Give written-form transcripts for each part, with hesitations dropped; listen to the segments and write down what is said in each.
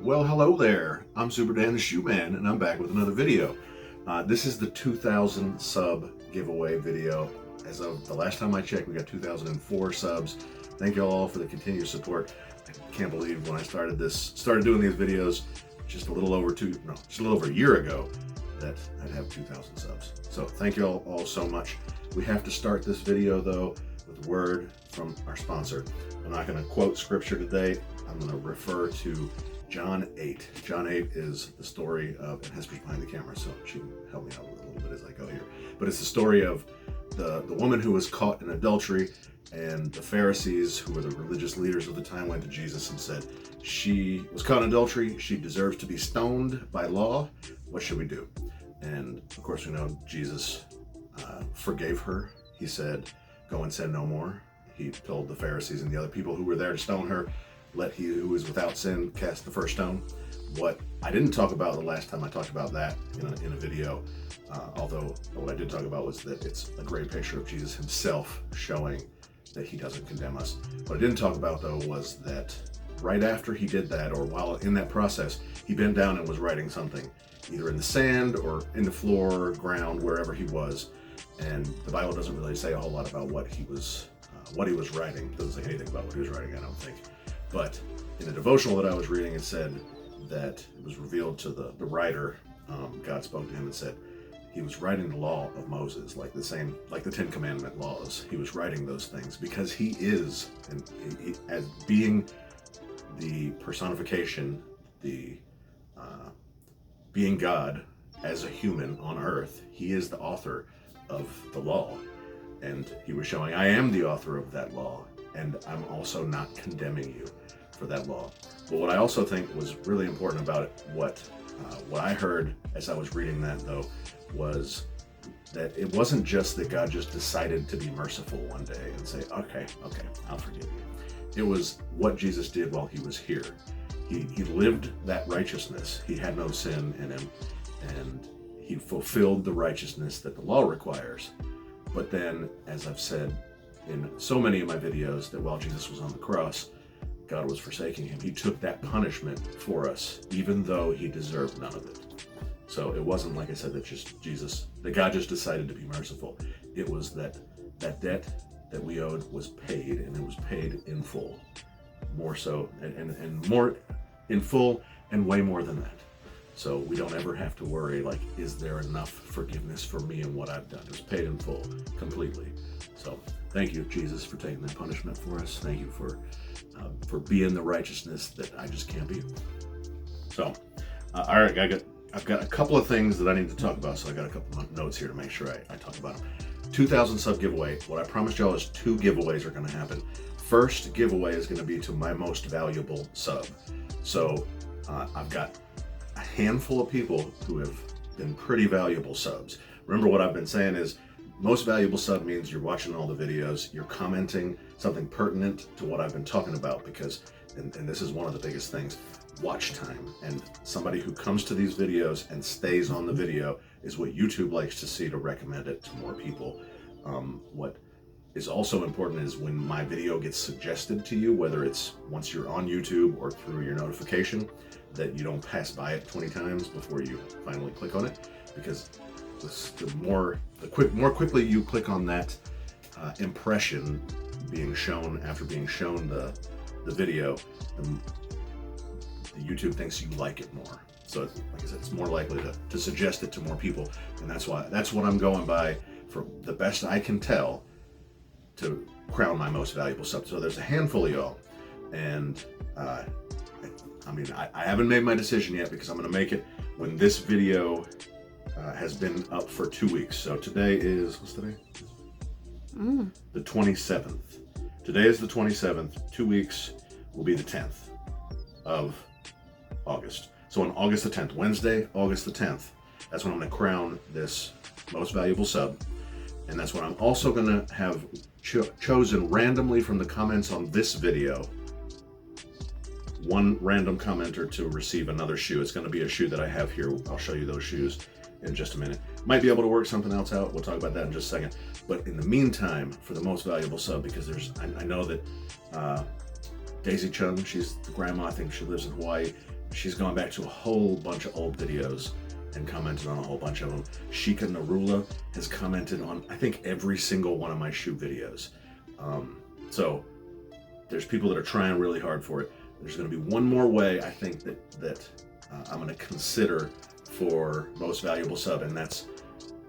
Well, hello there. I'm Super Dan the Shoe Man, and I'm back with another video. This is the 2,000 sub giveaway video. As of the last time I checked, we got 2,004 subs. Thank you all for the continued support. I can't believe when I started doing these videos just a little over a year ago, that I'd have 2,000 subs. So thank you all so much. We have to start this video though with a word from our sponsor. I'm not going to quote scripture today. I'm going to refer to John 8. John 8 is the story of, and Hesper's behind the camera, so she can help me out a little bit as I go here. But it's the story of the woman who was caught in adultery, and the Pharisees, who were the religious leaders of the time, went to Jesus and said, she was caught in adultery, she deserves to be stoned by law. What should we do? And of course we know Jesus forgave her. He said, go and sin no more. He told the Pharisees and the other people who were there to stone her, let he who is without sin cast the first stone. What I didn't talk about the last time I talked about that in a video, although what I did talk about was that it's a great picture of Jesus himself showing that he doesn't condemn us. What I didn't talk about though was that right after he did that, or while in that process, he bent down and was writing something, either in the sand or in the floor, ground, wherever he was. And the Bible doesn't really say a whole lot about what he was writing. It doesn't say anything about what he was writing, I don't think. But in the devotional that I was reading, it said that it was revealed to the writer. God spoke to him and said he was writing the law of Moses, like the 10 Commandment laws. He was writing those things because he is, and he, as being the personification, being God as a human on earth, he is the author of the law. And he was showing, I am the author of that law, and I'm also not condemning you for that law. But what I also think was really important about it, what I heard as I was reading that though, was that it wasn't just that God just decided to be merciful one day and say, okay, I'll forgive you. It was what Jesus did while he was here. He lived that righteousness. He had no sin in him, and he fulfilled the righteousness that the law requires. But then, as I've said in so many of my videos, that while Jesus was on the cross, God was forsaking him. He took that punishment for us, even though he deserved none of it. So it wasn't, like I said, that God just decided to be merciful. It was that debt that we owed was paid, and it was paid in full. More so, and more in full, and way more than that. So we don't ever have to worry, like, is there enough forgiveness for me and what I've done? It was paid in full, completely. So thank you, Jesus, for taking that punishment for us. Thank you for being the righteousness that I just can't be. So, all right, I've got a couple of things that I need to talk about, so I got a couple of notes here to make sure I talk about them. 2,000 sub giveaway. What I promised y'all is 2 giveaways are going to happen. First giveaway is going to be to my most valuable sub. So I've got a handful of people who have been pretty valuable subs. Remember, what I've been saying is most valuable sub means you're watching all the videos, you're commenting something pertinent to what I've been talking about, because, and this is one of the biggest things, watch time. And somebody who comes to these videos and stays on the video is what YouTube likes to see, to recommend it to more people. What is also important is when my video gets suggested to you, whether it's once you're on YouTube or through your notification, that you don't pass by it 20 times before you finally click on it, because the more quickly you click on that impression being shown after being shown the video, the YouTube thinks you like it more. So like I said, it's more likely to suggest it to more people, and that's what I'm going by, for the best I can tell, to crown my most valuable sub. So there's a handful of y'all, and I mean, I haven't made my decision yet, because I'm going to make it when this video has been up for 2 weeks. So today is, what's today? The 27th. Today is the 27th. 2 weeks will be the 10th of August. So on August the 10th, Wednesday, August the 10th, that's when I'm going to crown this most valuable sub. And that's when I'm also going to have chosen randomly from the comments on this video, one random commenter to receive another shoe. It's going to be a shoe that I have here. I'll show you those shoes in just a minute. Might be able to work something else out. We'll talk about that in just a second. But in the meantime, for the most valuable sub, because I know that Daisy Chung, she's the grandma, I think she lives in Hawaii, she's gone back to a whole bunch of old videos and commented on a whole bunch of them. Shika Narula has commented on, I think, every single one of my shoe videos. So there's people that are trying really hard for it. There's going to be one more way, I think, that I'm going to consider for most valuable sub, and that's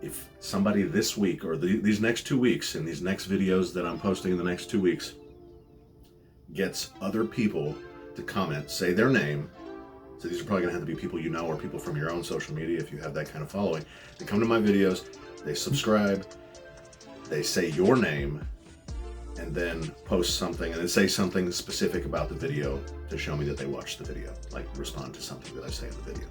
if somebody this week or these next 2 weeks, in these next videos that I'm posting in the next 2 weeks, gets other people to comment, say their name. So these are probably gonna have to be people you know or people from your own social media if you have that kind of following. They come to my videos, they subscribe, they say your name, and then post something and then say something specific about the video to show me that they watched the video, like respond to something that I say in the video.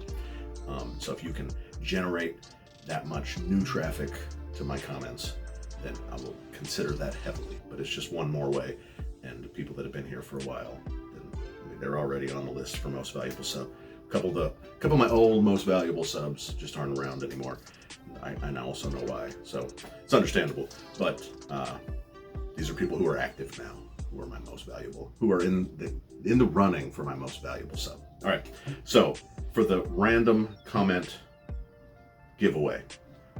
So if you can generate that much new traffic to my comments, then I will consider that heavily. But it's just one more way, and people that have been here for a while, they're already on the list for most valuable sub. A couple of my old most valuable subs just aren't around anymore. I now also know why, so it's understandable. But these are people who are active now, who are my most valuable, who are in the running for my most valuable sub. All right, so for the random comment giveaway,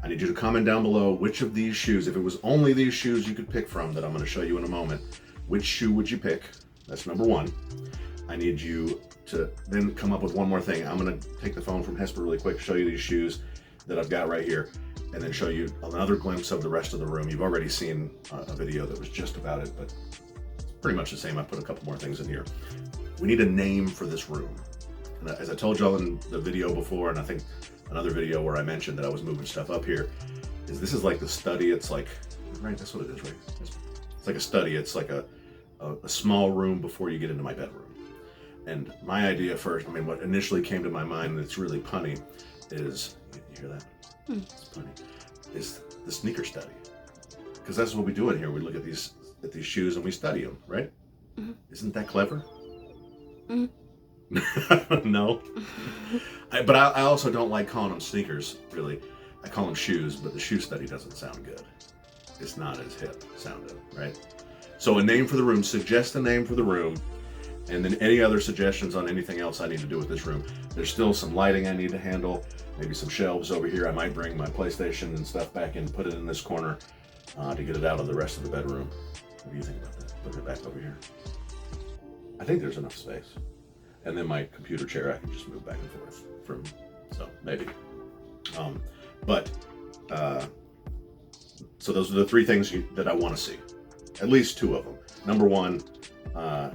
I need you to comment down below which of these shoes, if it was only these shoes you could pick from that I'm going to show you in a moment, which shoe would you pick? That's number one. I need you to then come up with one more thing. I'm going to take the phone from Hesper really quick, show you these shoes that I've got right here, and then show you another glimpse of the rest of the room. You've already seen a video that was just about it, but it's pretty much the same. I put a couple more things in here. We need a name for this room. And as I told y'all in the video before, and I think another video where I mentioned that I was moving stuff up here, this is like the study. It's like, right, that's what it is, right? It's like a study. It's like a small room before you get into my bedroom. And my idea first, I mean, what initially came to my mind, and it's really punny, is, you hear that? It's punny, is the sneaker study. Because that's what we do in here. We look at these shoes and we study them, right? Mm-hmm. Isn't that clever? Mm-hmm. No. But I also don't like calling them sneakers, really. I call them shoes, but the shoe study doesn't sound good. It's not as hip sounding, right? So a name for the room, suggest a name for the room, and then any other suggestions on anything else I need to do with this room. There's still some lighting I need to handle, maybe some shelves over here. I might bring my PlayStation and stuff back in, put it in this corner to get it out of the rest of the bedroom. What do you think about that? Put it back over here. I think there's enough space. And then my computer chair, I can just move back and forth from, so maybe. So those are the three things that I want to see. At least two of them. Number one,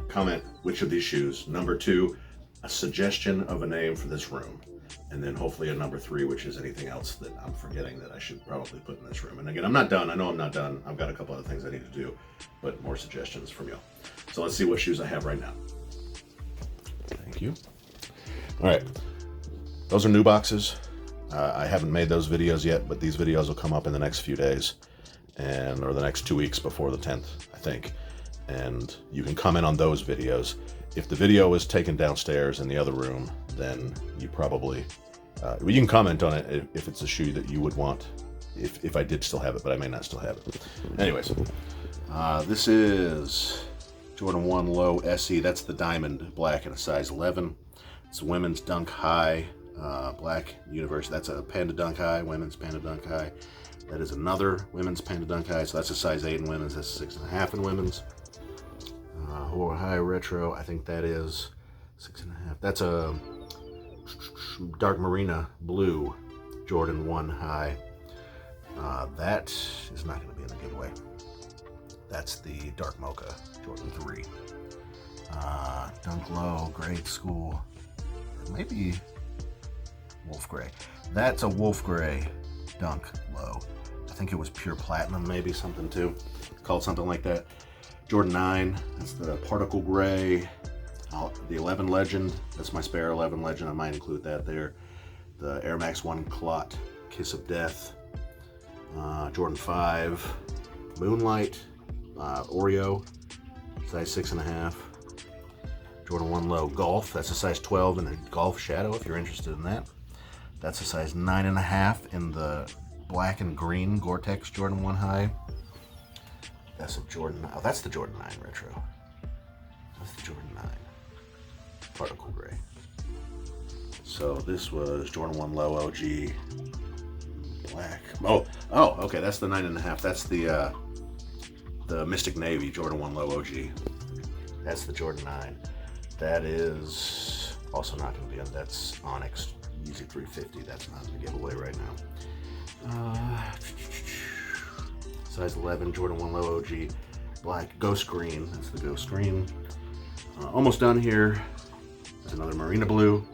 comment which of these shoes. Number two, a suggestion of a name for this room. And then hopefully a number three, which is anything else that I'm forgetting that I should probably put in this room. And again, I'm not done. I know I'm not done. I've got a couple other things I need to do, but more suggestions from you. So let's see what shoes I have right now. Thank you. All right. Those are new boxes. I haven't made those videos yet, but these videos will come up in the next few days or the next 2 weeks before the 10th, I think. And you can comment on those videos. If the video was taken downstairs in the other room, then you probably, you can comment on it if it's a shoe that you would want, if I did still have it, but I may not still have it. Anyways, this is Jordan 1 Low SE. That's the diamond black in a size 11. It's a women's dunk high, black universe. That's a Panda Dunk High, women's Panda Dunk High. That is another women's Panda Dunk High. So that's a size 8 in women's. That's a 6.5 in women's. High retro. I think that is 6.5. That's a dark marina blue Jordan 1 high. That is not going to be in the giveaway. That's the dark mocha Jordan 3. Dunk low, grade school. Maybe wolf gray. That's a wolf gray dunk low. I think it was pure platinum, maybe something too. It's called something like that. Jordan 9, that's the particle gray. The 11 Legend, that's my spare 11 Legend. I might include that there. The Air Max 1 Clot, Kiss of Death. Jordan 5, Moonlight, Oreo, size 6.5. Jordan 1 Low Golf, that's a size 12 in the Golf Shadow if you're interested in that. That's a size 9.5 in the black and green Gore-Tex Jordan 1 High. That's a Jordan, oh, that's the Jordan 9 retro. That's the Jordan 9. Particle gray. So this was Jordan 1 Low OG black. Oh, okay, that's the 9.5. That's the Mystic Navy Jordan 1 Low OG. That's the Jordan 9. That is also not going to be on. That's Onyx Easy 350. That's not in the giveaway right now. Size 11 Jordan 1 Low OG black Ghost Green. That's the Ghost Green. Almost done here. There's another Marina Blue.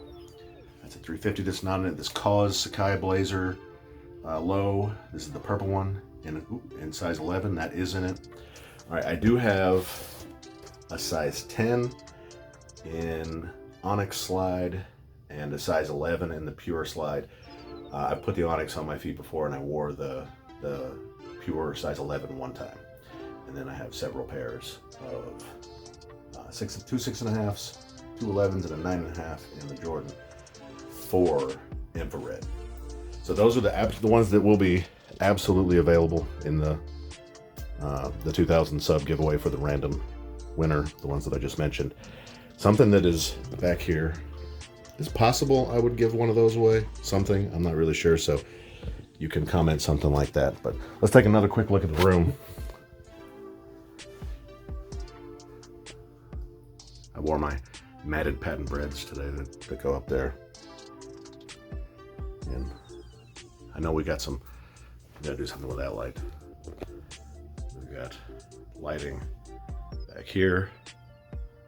That's a 350. That's not in it. This Cause Sakai Blazer Low. This is the purple one in size 11. That is in it. All right, I do have a size 10 in Onyx Slide and a size 11 in the Pure Slide. I put the Onyx on my feet before, and I wore the Pure size 11 one time. And then I have several pairs of two 6.5s, two 11s, and a 9.5 in the Jordan 4 infrared. So those are the ones that will be absolutely available in the 2000 sub giveaway for the random winner, the ones that I just mentioned. Something that is back here is possible I would give one of those away. Something, I'm not really sure, so you can comment something like that. But let's take another quick look at the room. I wore my matted patent breads today to go up there. And I know we got some, we gotta do something with that light. We've got lighting back here,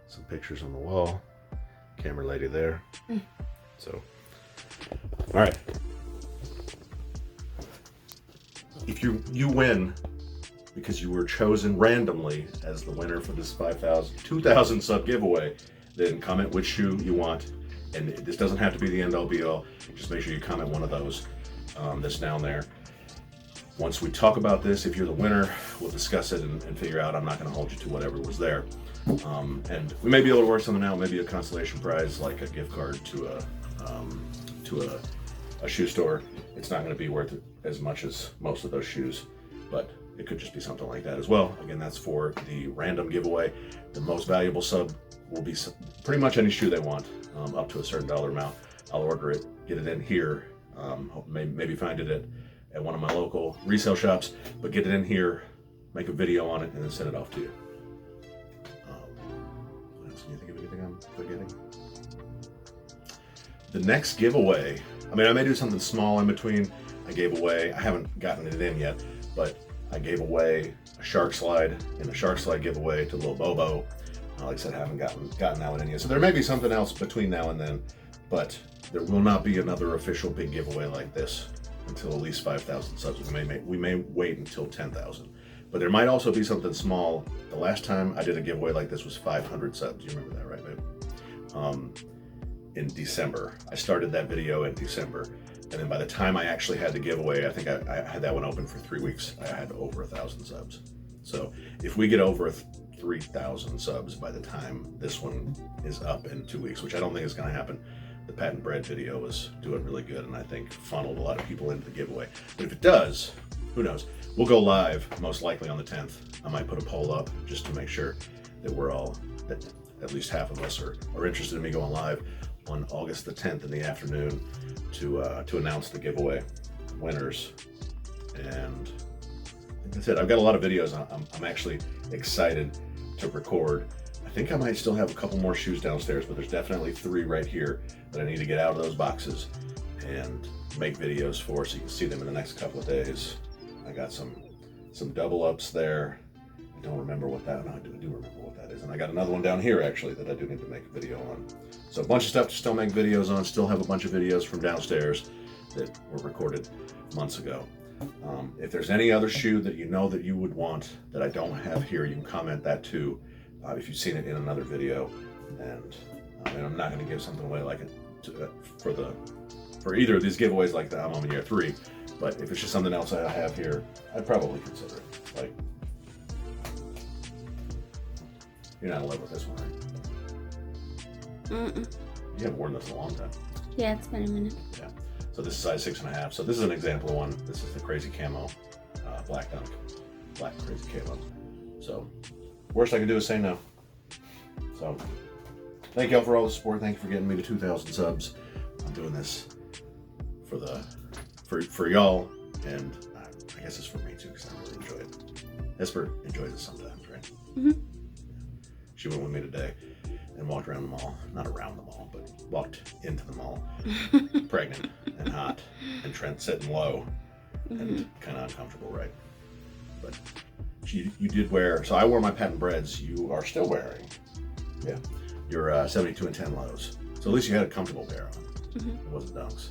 some pictures on the wall, camera lady there. So, all right. If you win because you were chosen randomly as the winner for this 2000 sub giveaway, then comment which shoe you want. And this doesn't have to be the end all be all. Just make sure you comment one of those that's down there. Once we talk about this, if you're the winner, we'll discuss it and figure out. I'm not going to hold you to whatever was there. And we may be able to work something out, maybe a consolation prize like a gift card to a shoe store. It's not going to be worth it as much as most of those shoes, but it could just be something like that as well. Again, that's for the random giveaway. The most valuable sub will be pretty much any shoe they want, up to a certain dollar amount. I'll order it, get it in here, maybe find it at one of my local resale shops, but get it in here, make a video on it, and then send it off to you. What else? Can you think of anything I'm forgetting? The next giveaway, I mean, I may do something small in between. I haven't gotten it in yet, but I gave away a Shark Slide in a Shark Slide giveaway to Lil Bobo. Like I said, I haven't gotten that one in yet. So there may be something else between now and then, but there will not be another official big giveaway like this until at least 5,000 subs. We may wait until 10,000, but there might also be something small. The last time I did a giveaway like this was 500 subs. You remember that, right, babe? In December. I started that video in December, and then by the time I actually had the giveaway, I think I had that one open for 3 weeks. I had over 1,000 subs. So if we get over 3,000 subs by the time this one is up in 2 weeks, which I don't think is going to happen. The patent bread video was doing really good, and I think funneled a lot of people into the giveaway. But if it does, who knows? We'll go live most likely on the 10th. I might put a poll up just to make sure that that at least half of us are interested in me going live on August the 10th in the afternoon to announce the giveaway winners. And like I said, I've got a lot of videos. I'm actually excited to record. I think I might still have a couple more shoes downstairs, but there's definitely 3 right here that I need to get out of those boxes and make videos for, so you can see them in the next couple of days. I got some double ups there. I don't remember what that, no, I do remember what that is. And I got another one down here actually that I do need to make a video on. So a bunch of stuff to still make videos on, still have a bunch of videos from downstairs that were recorded months ago. If there's any other shoe that you know that you would want that I don't have here, you can comment that too. If you've seen it in another video, and I'm not going to give something away like it for either of these giveaways like that I'm on year 3. But if it's just something else I have here, I'd probably consider it. Like, you're not in love with this one, right? You haven't worn this in a long time. Yeah, it's been a minute. Yeah. So this is size 6.5. So this is an example of one. This is the crazy camo, black dunk, black crazy camo. So worst I can do is say no. So thank y'all for all the support. Thank you for getting me to 2,000 subs. I'm doing this for y'all, and I guess it's for me too, because I really enjoy it. Esper enjoys it sometimes, right? Mm-hmm. She went with me today and walked around the mall. Not around the mall, but walked into the mall, pregnant and hot, and Trent sitting low and kind of uncomfortable, right? But you did wear, so I wore my patent breads. You are still wearing, yeah, your 72 and 10 lows. So at least you had a comfortable pair on. It wasn't dunks.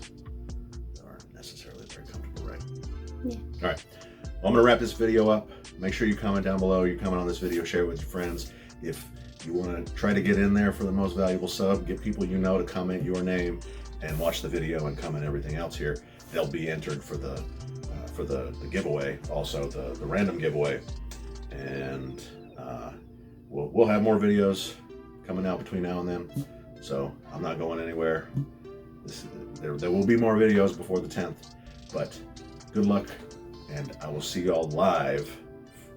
They aren't necessarily very comfortable, right? Yeah. All right. Well, I'm going to wrap this video up. Make sure you comment down below. You comment on this video, share it with your friends. If you want to try to get in there for the most valuable sub, get people you know to comment your name and watch the video and comment everything else here. They'll be entered for the giveaway, also the random giveaway. And we'll have more videos coming out between now and then. So I'm not going anywhere. There will be more videos before the 10th, but good luck, and I will see y'all live,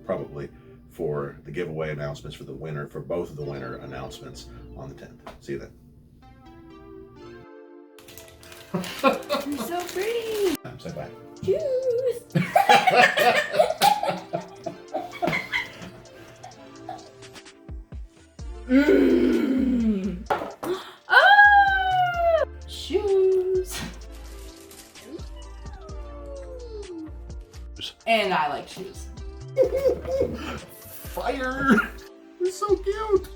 probably, for the giveaway announcements for the winner, for both of the winner announcements on the 10th. See you then. You're so pretty. Say bye. Cheers. Ah! Shoes. And I like shoes. Fire! It's so cute.